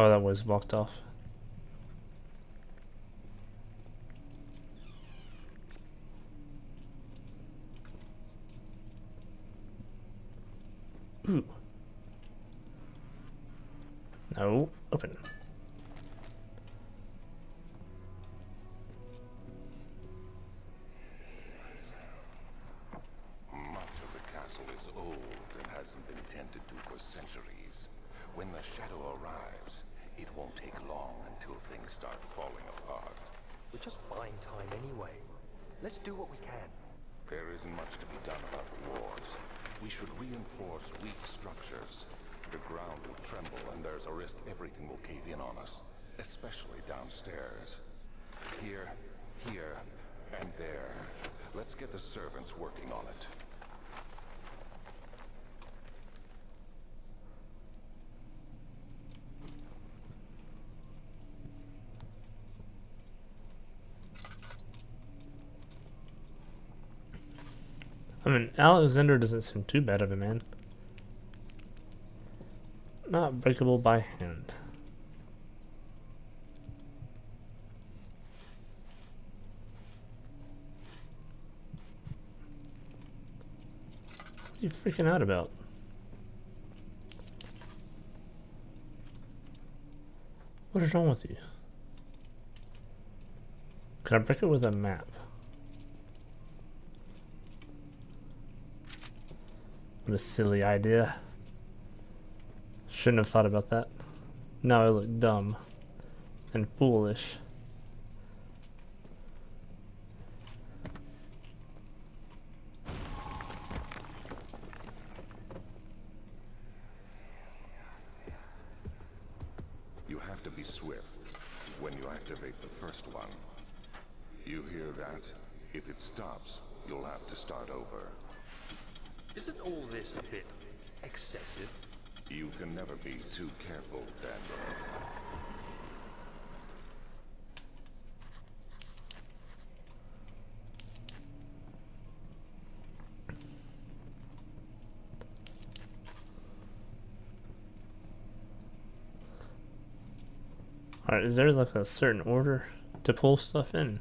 Oh, that was blocked off. Ooh. No, open. Much of the castle is old and hasn't been tended to for centuries. When the shadow arrives, it won't take long until things start falling apart. We're just buying time anyway. Let's do what we can. There isn't much to be done about the walls. We should reinforce weak structures. The ground will tremble and there's a risk everything will cave in on us, especially downstairs. Here, and there. Let's get the servants working on it. I mean, Alexander doesn't seem too bad of a man. Not breakable by hand. What are you freaking out about? What is wrong with you? Can I break it with a map? What a silly idea. Shouldn't have thought about that. Now I look dumb and foolish. You have to be swift when you activate the first one. You hear that? If it stops, you'll have to start over. Isn't all this a bit excessive? You can never be too careful, Daniel. Alright, is there like a certain order to pull stuff in?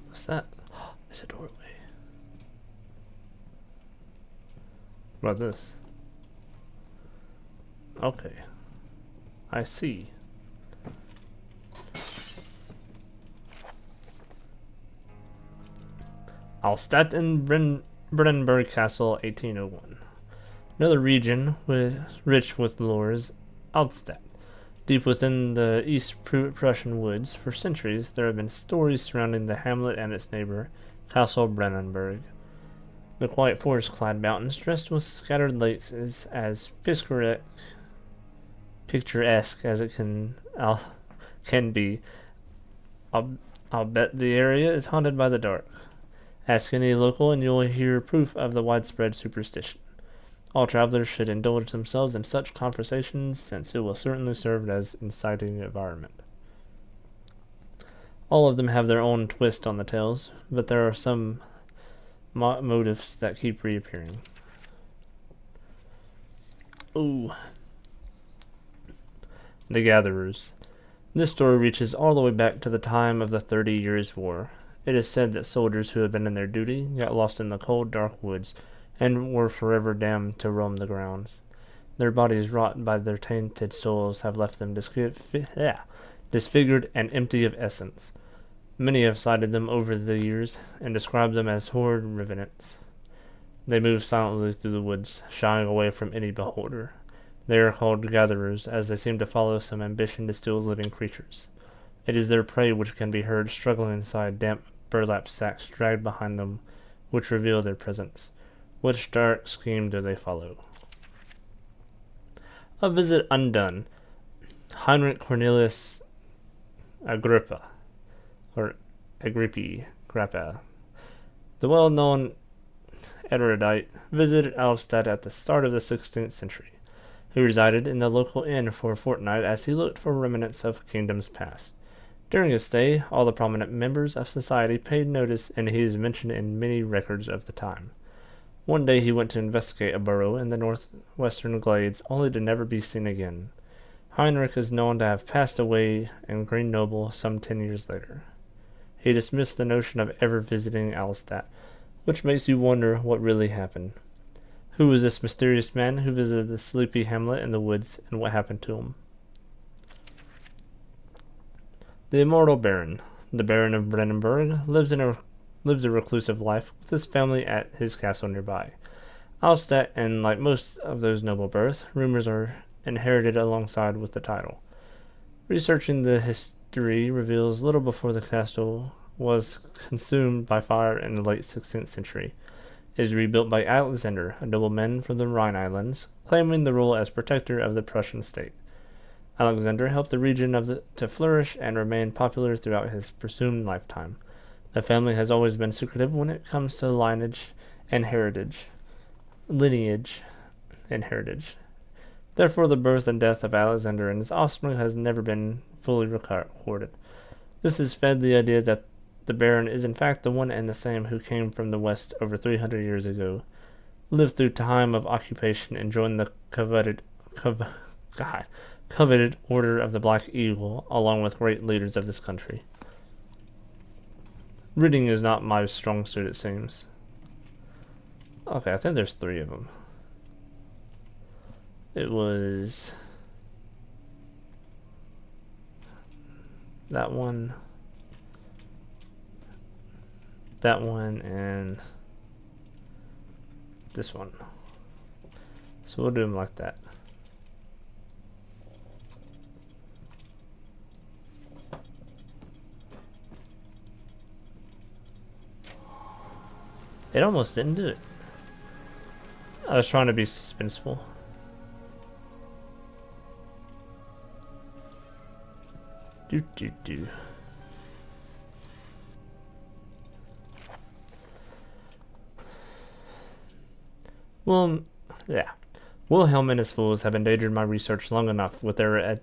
What's that? It's a doorway. What about this? Okay. I see. Alstadt and Brennenburg Castle, 1801. Another region rich with lore is Alstadt. Deep within the East Prussian woods, for centuries, there have been stories surrounding the hamlet and its neighbor, Castle Brennenburg. The quiet forest-clad mountains, dressed with scattered lakes, is as picturesque as it can be. I'll bet the area is haunted by the dark. Ask any local and you'll hear proof of the widespread superstition. All travelers should indulge themselves in such conversations, since it will certainly serve as inciting environment. All of them have their own twist on the tales, but there are some motifs that keep reappearing. Ooh. The Gatherers. This story reaches all the way back to the time of the 30 Years' War. It is said that soldiers who had been in their duty got lost in the cold, dark woods and were forever damned to roam the grounds. Their bodies, wrought by their tainted souls, have left them disfigured and empty of essence. Many have cited them over the years and described them as horrid revenants. They move silently through the woods, shying away from any beholder. They are called gatherers, as they seem to follow some ambition to steal living creatures. It is their prey which can be heard struggling inside damp burlap sacks dragged behind them, which reveal their presence. Which dark scheme do they follow? A visit undone. Heinrich Cornelius Agrippa, or Grappa, the well-known erudite, visited Alstadt at the start of the 16th century. He resided in the local inn for a fortnight as he looked for remnants of kingdoms past. During his stay, all the prominent members of society paid notice, and he is mentioned in many records of the time. One day he went to investigate a burrow in the northwestern glades, only to never be seen again. Heinrich is known to have passed away in Grenoble some 10 years later. He dismissed the notion of ever visiting Alstadt, which makes you wonder what really happened. Who was this mysterious man who visited the sleepy hamlet in the woods, and what happened to him? The immortal Baron. The Baron of Brandenburg lives a reclusive life with his family at his castle nearby. Alstadt, and like most of those noble births, rumors are inherited alongside with the title. Researching the history reveals little before the castle was consumed by fire in the late 16th century. It is rebuilt by Alexander, a nobleman from the Rhine Islands, claiming the role as protector of the Prussian state. Alexander helped the region to flourish and remain popular throughout his presumed lifetime. The family has always been secretive when it comes to lineage and heritage. Therefore, the birth and death of Alexander and his offspring has never been fully recorded. This has fed the idea that the Baron is in fact the one and the same who came from the west over 300 years ago, lived through time of occupation, and joined the coveted Order of the Black Eagle, along with great leaders of this country. Reading is not my strong suit, it seems. Okay, I think there's 3 of them. It was that one, and this one. So we'll do them like that. It almost didn't do it. I was trying to be suspenseful. Do. Well, yeah. Wilhelm and his fools have endangered my research long enough with their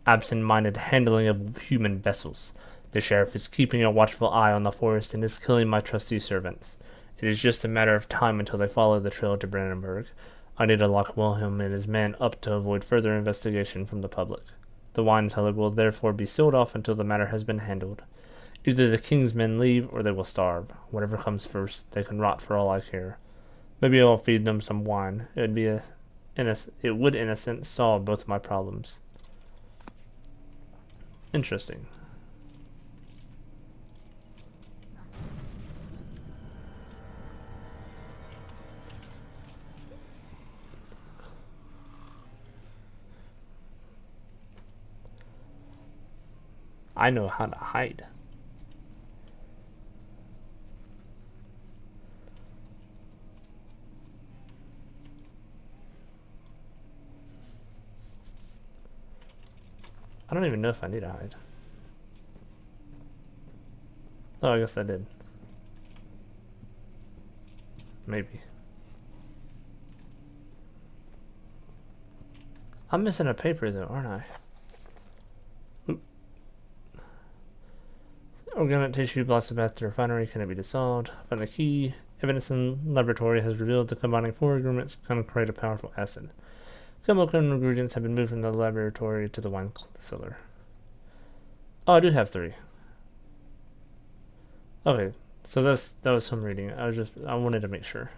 absent-minded handling of human vessels. The sheriff is keeping a watchful eye on the forest and is killing my trusty servants. It is just a matter of time until they follow the trail to Brandenburg. I need to lock Wilhelm and his men up to avoid further investigation from the public. The wine cellar will therefore be sealed off until the matter has been handled. Either the king's men leave or they will starve. Whatever comes first, they can rot for all I care. Maybe I'll feed them some wine. It would in a sense solve both my problems. Interesting. I know how to hide. I don't even know if I need to hide. Oh, I guess I did. Maybe. I'm missing a paper though, aren't I? Organic tissue blasts about the refinery. Can it be dissolved? Find the key. Evidence in laboratory has revealed that combining 4 agreements can create a powerful acid. Chemical ingredients have been moved from the laboratory to the wine cellar. Oh, I do have 3. Okay, so that was some reading. I wanted to make sure.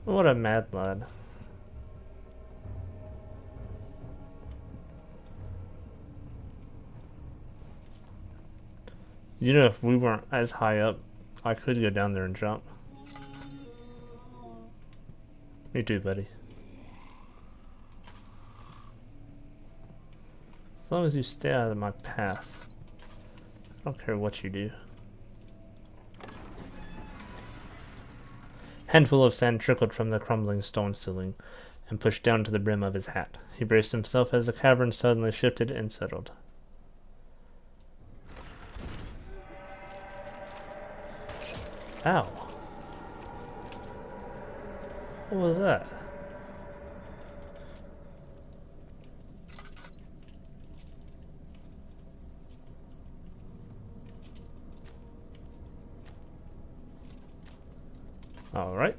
What a mad lad. You know, if we weren't as high up, I could go down there and jump. Me too, buddy. As long as you stay out of my path. I don't care what you do. Handful of sand trickled from the crumbling stone ceiling. and pushed down to the brim of his hat. He braced himself as the cavern suddenly shifted and settled. Ow. What was that? All right.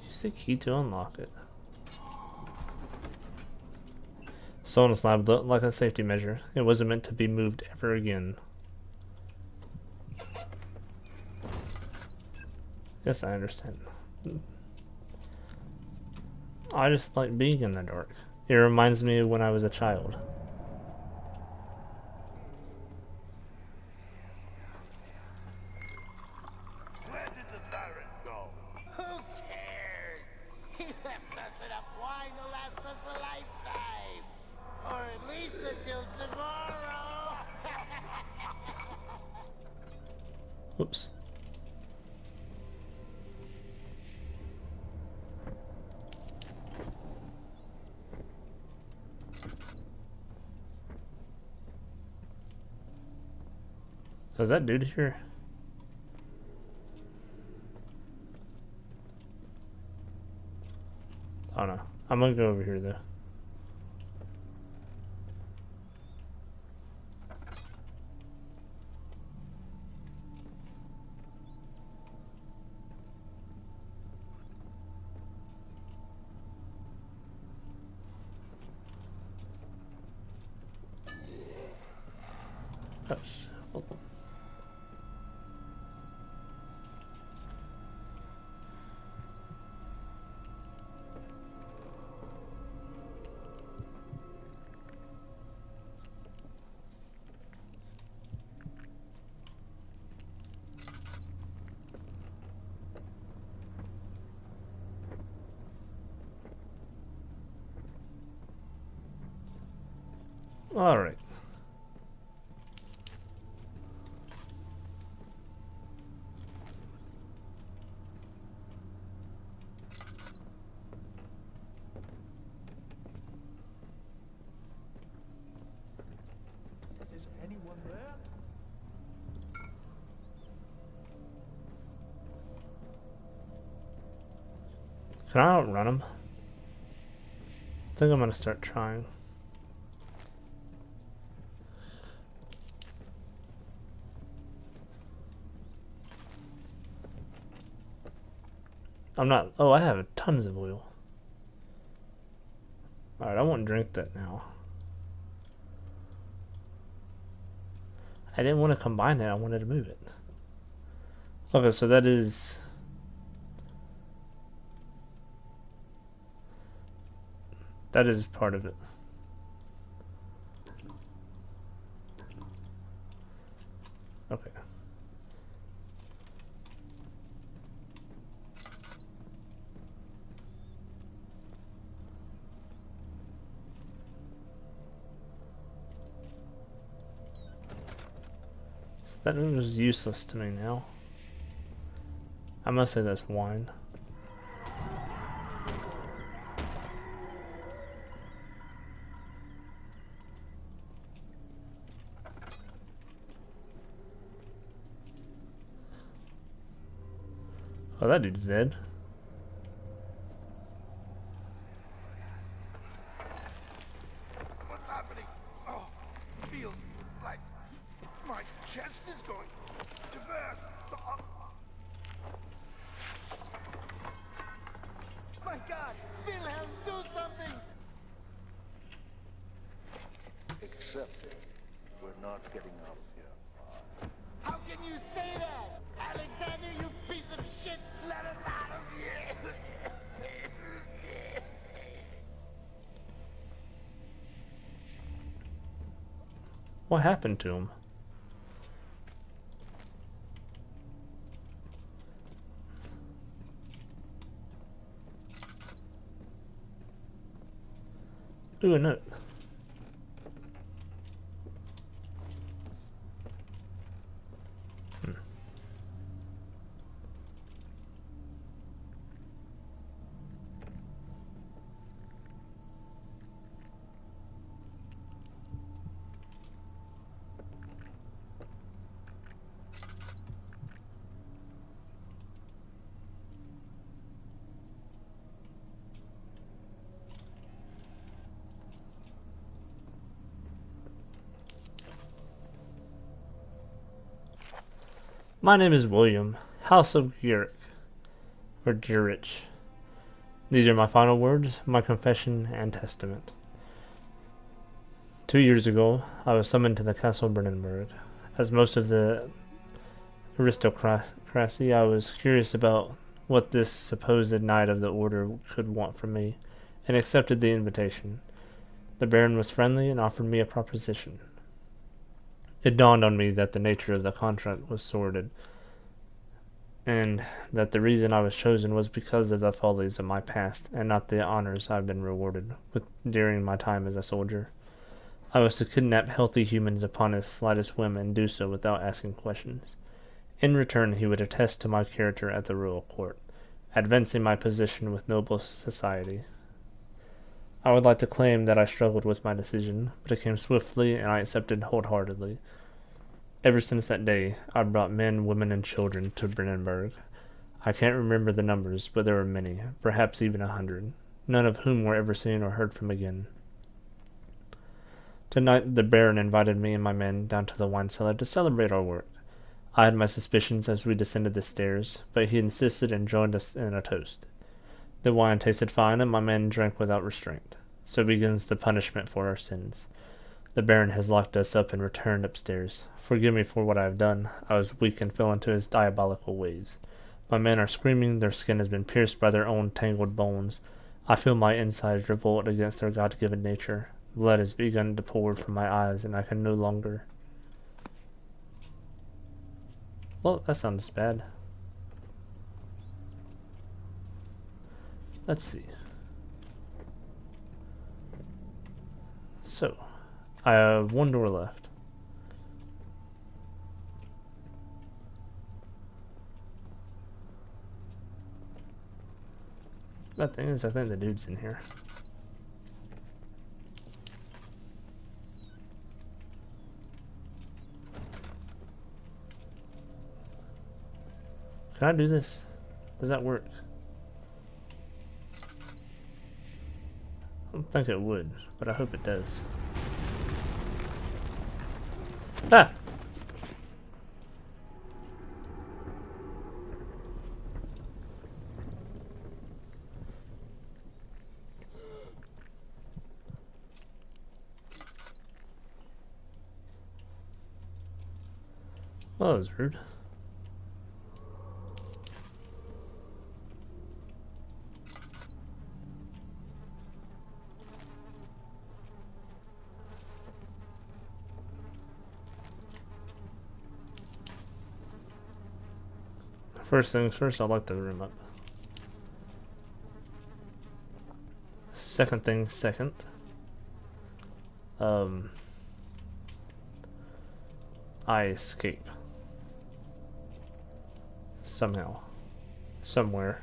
Use the key to unlock it. Stone slab looked like a safety measure. It wasn't meant to be moved ever again. Yes, I understand. I just like being in the dark. It reminds me of when I was a child. Where did the Baron go? Who cares? He left us enough wine to last us a lifetime. Or at least until tomorrow. Whoops. Is that dude here? Oh no. I'm gonna go over here though. Oh, hold on. All right. Is anyone there? Can I outrun him? I think I'm gonna start trying. I'm not. Oh, I have tons of oil. Alright, I won't drink that now. I didn't want to combine it, I wanted to move it. Okay, so that is. That is part of it. Okay. So that is useless to me now. I must say that's wine. Oh, that dude's dead. What's happening? Oh, feels like my chest is going to burst. Oh. My God, Wilhelm, do something! Accept it. We're not getting out of here. How can you say that? Alexander, you piece of shit! Let us out of here! What happened to him? Ooh, a note. My name is William, House of Gurich, or Jurich. These are my final words, my confession and testament. 2 years ago, I was summoned to the Castle Brennenburg. As most of the aristocracy, I was curious about what this supposed knight of the order could want from me, and accepted the invitation. The Baron was friendly and offered me a proposition. It dawned on me that the nature of the contract was sordid, and that the reason I was chosen was because of the follies of my past, and not the honors I've been rewarded with during my time as a soldier. I was to kidnap healthy humans upon his slightest whim and do so without asking questions. In return, he would attest to my character at the royal court, advancing my position with noble society. I would like to claim that I struggled with my decision, but it came swiftly and I accepted wholeheartedly. Ever since that day, I brought men, women, and children to Brennenburg. I can't remember the numbers, but there were many, perhaps even 100, none of whom were ever seen or heard from again. Tonight, the Baron invited me and my men down to the wine cellar to celebrate our work. I had my suspicions as we descended the stairs, but he insisted and joined us in a toast. The wine tasted fine, and my men drank without restraint. So begins the punishment for our sins. The Baron has locked us up and returned upstairs. Forgive me for what I have done. I was weak and fell into his diabolical ways. My men are screaming, their skin has been pierced by their own tangled bones. I feel my insides revolt against their God-given nature. Blood has begun to pour from my eyes, and I can no longer... Well, that sounds bad. Let's see. So, I have one door left. That thing is, I think the dude's in here. Can I do this? Does that work? I don't think it would, but I hope it does. Ah! Well, that was rude. First things first, I'll light the room up. Second things second. I escape. Somehow. Somewhere.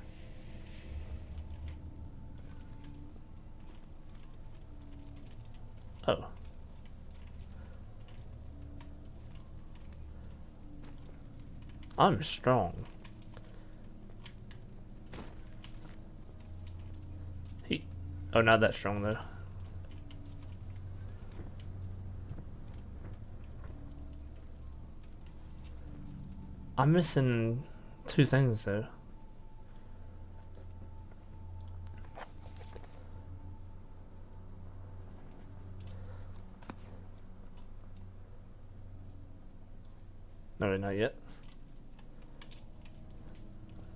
Oh. I'm strong. Oh, not that strong though. I'm missing two things though. No, not yet.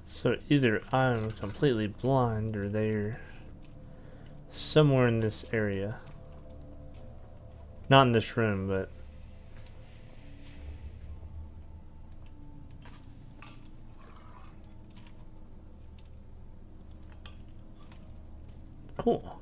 So either I'm completely blind or they're somewhere in this area. Not in this room, but... Cool.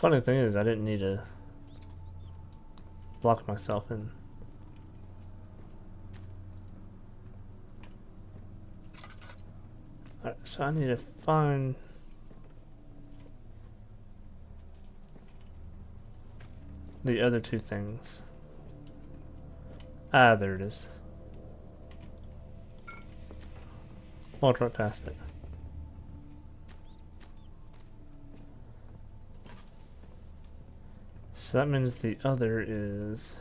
Funny thing is, I didn't need to block myself in. Alright, so I need to find the other two things. Ah, there it is. Walked right past it. So that means the other is...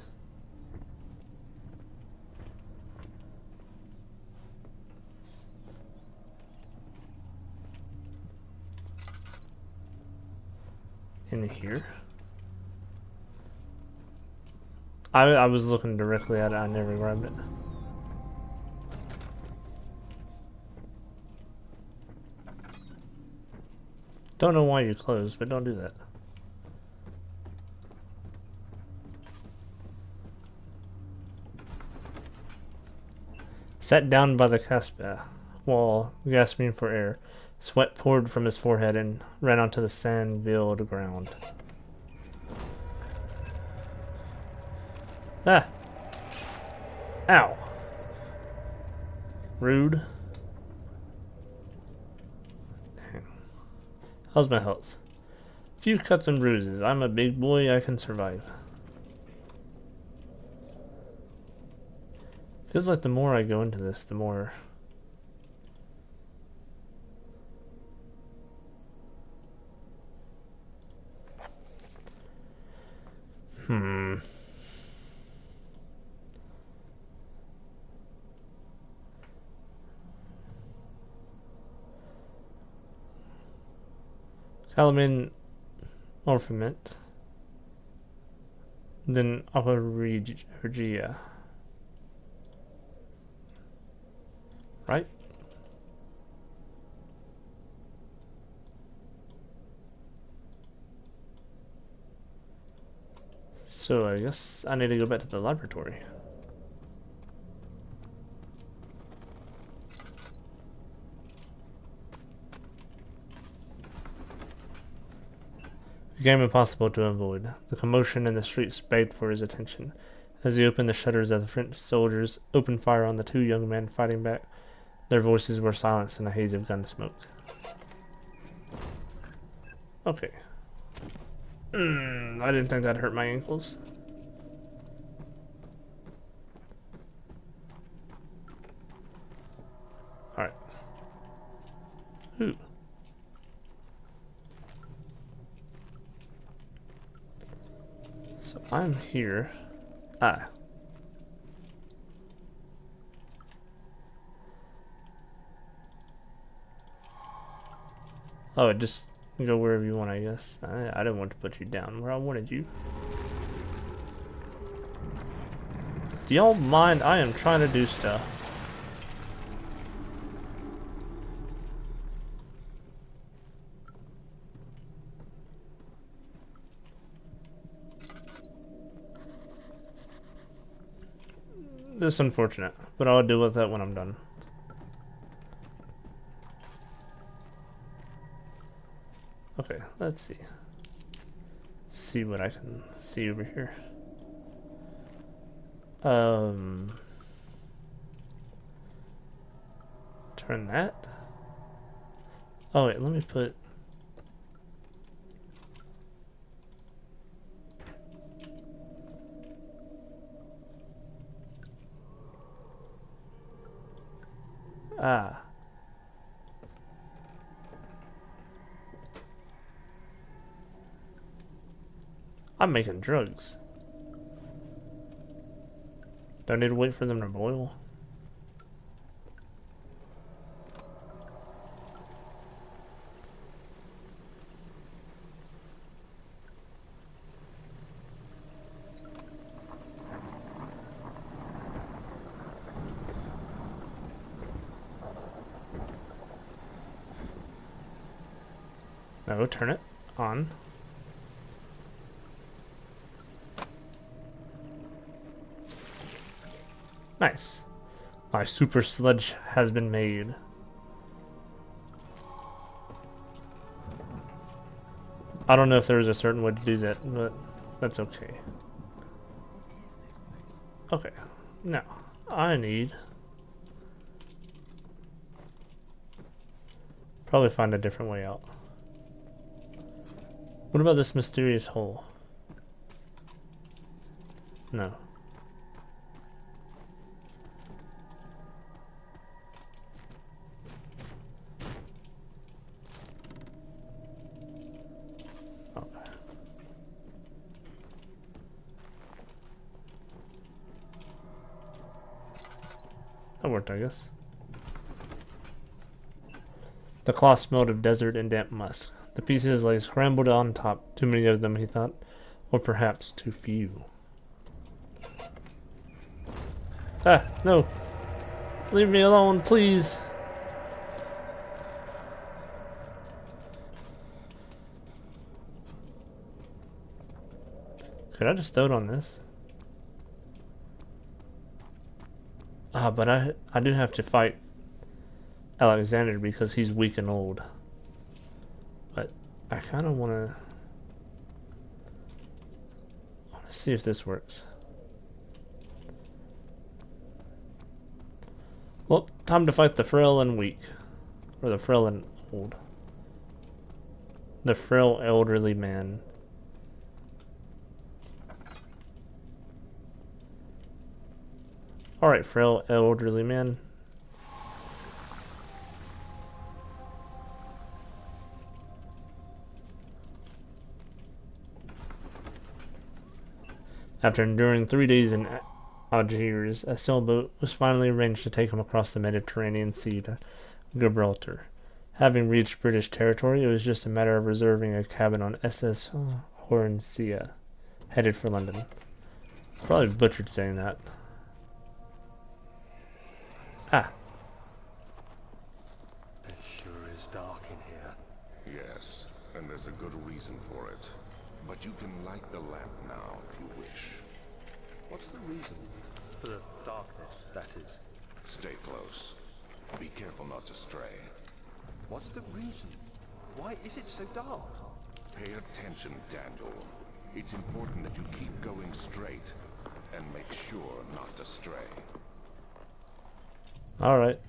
in here. I was looking directly at it, I never grabbed it. Don't know why you closed, but don't do that. Sat down by the casbah wall, gasping for air. Sweat poured from his forehead and ran onto the sand-veiled ground. Ah! Ow! Rude. Dang. How's my health? Few cuts and bruises. I'm a big boy, I can survive. Feels like the more I go into this, the more... Calamin Orpiment. Then Aqua Regia. Right? So I guess I need to go back to the laboratory. It became impossible to avoid. The commotion in the streets begged for his attention. As he opened the shutters of the French soldiers, opened fire on the two young men fighting back. Their voices were silenced in a haze of gun smoke. Okay. I didn't think that'd hurt my ankles. Alright. Ooh. So I'm here. Ah. Oh, it just go wherever you want, I guess. I didn't want to put you down where I wanted you. Do y'all mind? I am trying to do stuff. This is unfortunate, but I'll deal with that when I'm done. Okay, let's see. See what I can see over here. Turn that. Oh wait, let me put... Ah. I'm making drugs. Don't need to wait for them to boil. No, turn it on. Nice. My super sludge has been made. I don't know if there was a certain way to do that, but that's okay. Okay, now I need probably find a different way out. What about this mysterious hole? No. Okay. That worked, I guess. The cloth smelled of desert and damp musk. The pieces lay scrambled on top. Too many of them, he thought. Or perhaps too few. Ah, no. Leave me alone, please. Could I just throw it on this? Ah, but I do have to fight Alexander because he's weak and old. But I kind of want to see if this works. Well, time to fight the frail and weak. Or the frail and old. The frail elderly man. Alright, frail elderly man. After enduring 3 days in Algiers, a sailboat was finally arranged to take him across the Mediterranean Sea to Gibraltar. Having reached British territory, it was just a matter of reserving a cabin on SS Hornsea, headed for London. Probably butchered saying that. Ah. It sure is dark in here. Yes, and there's a good reason for it. But you can light the lamp now if you wish. What's the reason? For the darkness, that is. Stay close. Be careful not to stray. What's the reason? Why is it so dark? Pay attention, Daniel. It's important that you keep going straight and make sure not to stray. Alright.